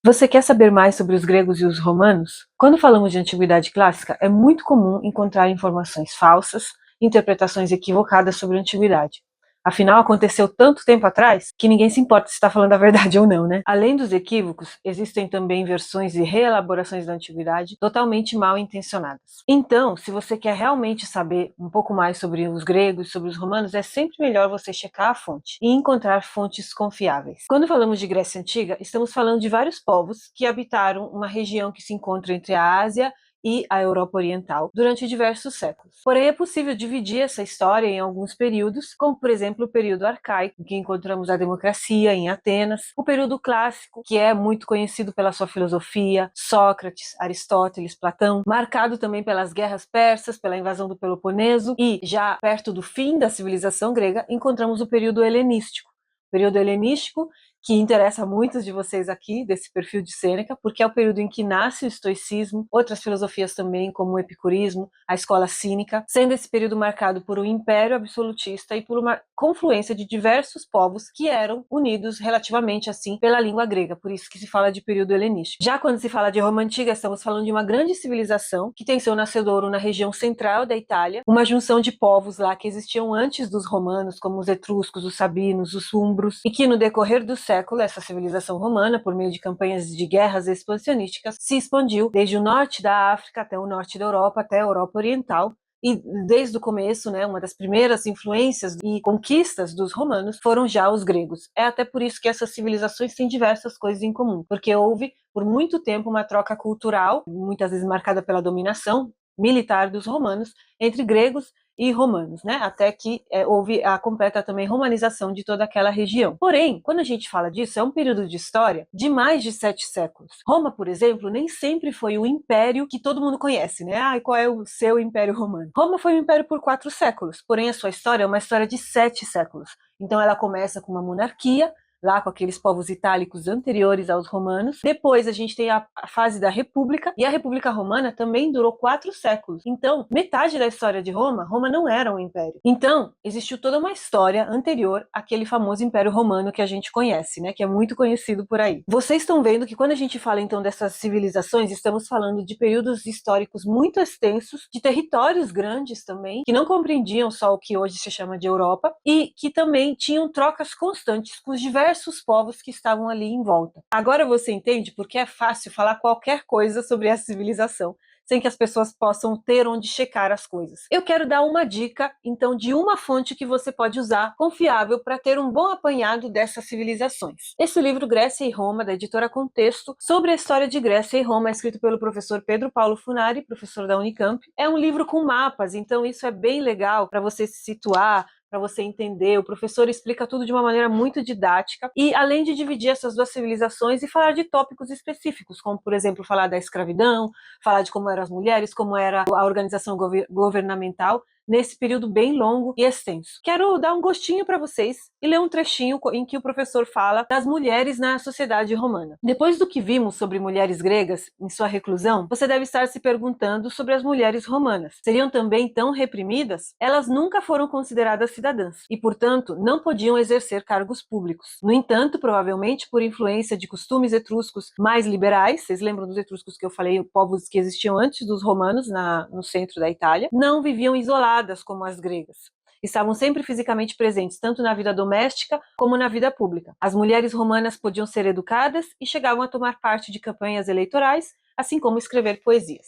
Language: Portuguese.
Você quer saber mais sobre os gregos e os romanos? Quando falamos de antiguidade clássica, é muito comum encontrar informações falsas, interpretações equivocadas sobre a antiguidade. Afinal, aconteceu tanto tempo atrás que ninguém se importa se está falando a verdade ou não, né? Além dos equívocos, existem também versões e reelaborações da antiguidade totalmente mal intencionadas. Então, se você quer realmente saber um pouco mais sobre os gregos e sobre os romanos, é sempre melhor você checar a fonte e encontrar fontes confiáveis. Quando falamos de Grécia Antiga, estamos falando de vários povos que habitaram uma região que se encontra entre a Ásia e a Europa Oriental durante diversos séculos. Porém, é possível dividir essa história em alguns períodos, como por exemplo o período arcaico, em que encontramos a democracia em Atenas, o período clássico, que é muito conhecido pela sua filosofia, Sócrates, Aristóteles, Platão, marcado também pelas guerras persas, pela invasão do Peloponeso, e já perto do fim da civilização grega, encontramos o período helenístico. O período helenístico que interessa a muitos de vocês aqui, desse perfil de Sêneca, porque é o período em que nasce o estoicismo, outras filosofias também, como o epicurismo, a escola cínica, sendo esse período marcado por um império absolutista e por uma confluência de diversos povos que eram unidos relativamente assim pela língua grega, por isso que se fala de período helenístico. Já quando se fala de Roma Antiga, estamos falando de uma grande civilização que tem seu nascedouro na região central da Itália, uma junção de povos lá que existiam antes dos romanos, como os etruscos, os sabinos, os umbros, e que no decorrer do século, essa civilização romana, por meio de campanhas de guerras expansionísticas, se expandiu desde o norte da África até o norte da Europa, até a Europa Oriental. E desde o começo, né, uma das primeiras influências e conquistas dos romanos foram já os gregos. É até por isso que essas civilizações têm diversas coisas em comum, porque houve por muito tempo uma troca cultural, muitas vezes marcada pela dominação militar dos romanos, entre gregos e romanos, né? Até que houve a completa também romanização de toda aquela região. Porém, quando a gente fala disso, é um período de história de mais de 7 séculos. Roma, por exemplo, nem sempre foi o império que todo mundo conhece, né? Ah, e qual é o seu império romano? Roma foi um império por 4 séculos, porém a sua história é uma história de 7 séculos. Então ela começa com uma monarquia, lá com aqueles povos itálicos anteriores aos romanos. Depois a gente tem a fase da República, e a República Romana também durou 4 séculos. Então, metade da história de Roma, Roma não era um império. Então, existiu toda uma história anterior àquele famoso Império Romano que a gente conhece, né, que é muito conhecido por aí. Vocês estão vendo que quando a gente fala então dessas civilizações, estamos falando de períodos históricos muito extensos, de territórios grandes também, que não compreendiam só o que hoje se chama de Europa, e que também tinham trocas constantes com os diversos povos que estavam ali em volta. Agora você entende por que é fácil falar qualquer coisa sobre essa civilização, sem que as pessoas possam ter onde checar as coisas. Eu quero dar uma dica, então, de uma fonte que você pode usar, confiável, para ter um bom apanhado dessas civilizações. Esse livro, Grécia e Roma, da editora Contexto, sobre a história de Grécia e Roma, é escrito pelo professor Pedro Paulo Funari, professor da Unicamp. É um livro com mapas, então isso é bem legal para você se situar, para você entender. O professor explica tudo de uma maneira muito didática e além de dividir essas duas civilizações e falar de tópicos específicos, como por exemplo falar da escravidão, falar de como eram as mulheres, como era a organização governamental nesse período bem longo e extenso. Quero dar um gostinho para vocês e ler um trechinho em que o professor fala das mulheres na sociedade romana. Depois do que vimos sobre mulheres gregas em sua reclusão, você deve estar se perguntando sobre as mulheres romanas. Seriam também tão reprimidas? Elas nunca foram consideradas cidadãs e, portanto, não podiam exercer cargos públicos. No entanto, provavelmente por influência de costumes etruscos mais liberais, vocês lembram dos etruscos que eu falei, povos que existiam antes dos romanos no centro da Itália, não viviam isoladas como as gregas. Estavam sempre fisicamente presentes, tanto na vida doméstica como na vida pública. As mulheres romanas podiam ser educadas e chegavam a tomar parte de campanhas eleitorais, assim como escrever poesias.